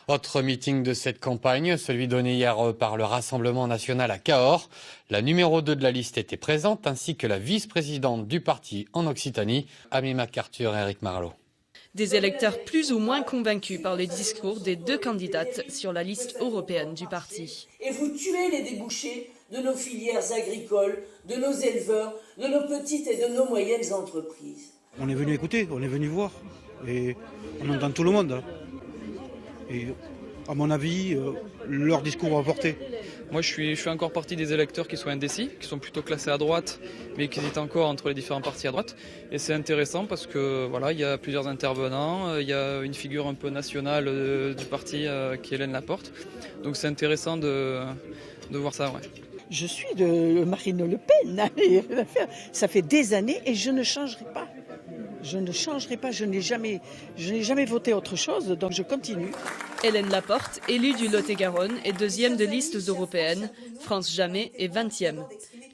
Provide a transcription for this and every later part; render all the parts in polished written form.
Autre meeting de cette campagne, celui donné hier par le Rassemblement national à Cahors. La numéro 2 de la liste était présente, ainsi que la vice-présidente du parti en Occitanie, Amy MacArthur et Éric Marleau. Des électeurs plus ou moins convaincus par le discours des deux candidates sur la liste européenne du parti. Et vous tuez les débouchés de nos filières agricoles, de nos éleveurs, de nos petites et de nos moyennes entreprises. On est venu écouter, on est venu voir, et on entend tout le monde. Et à mon avis, leur discours va porter. Moi, je fais encore partie des électeurs qui sont indécis, qui sont plutôt classés à droite, mais qui hésitent encore entre les différents partis à droite. Et c'est intéressant parce que voilà, il y a plusieurs intervenants, il y a une figure un peu nationale du parti qui est Hélène Laporte. Donc c'est intéressant de voir ça. Ouais. Je suis de Marine Le Pen. Ça fait des années et je ne changerai pas. Je ne changerai pas, je n'ai jamais voté autre chose, donc je continue. Hélène Laporte, élue du Lot-et-Garonne, est deuxième de listes européennes. France Jamais est 20e.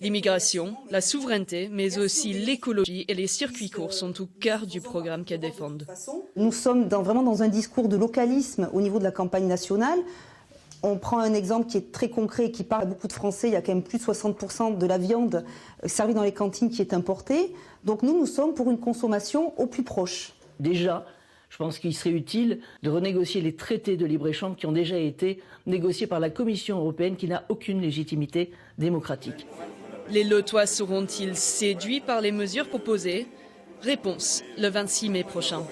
L'immigration, la souveraineté, mais aussi l'écologie et les circuits courts sont au cœur du programme qu'elles défendent. Nous sommes vraiment dans un discours de localisme au niveau de la campagne nationale. On prend un exemple qui est très concret et qui parle à beaucoup de Français. Il y a quand même plus de 60% de la viande servie dans les cantines qui est importée. Donc nous sommes pour une consommation au plus proche. Déjà, je pense qu'il serait utile de renégocier les traités de libre-échange qui ont déjà été négociés par la Commission européenne qui n'a aucune légitimité démocratique. Les Lotois seront-ils séduits par les mesures proposées? Réponse le 26 mai prochain.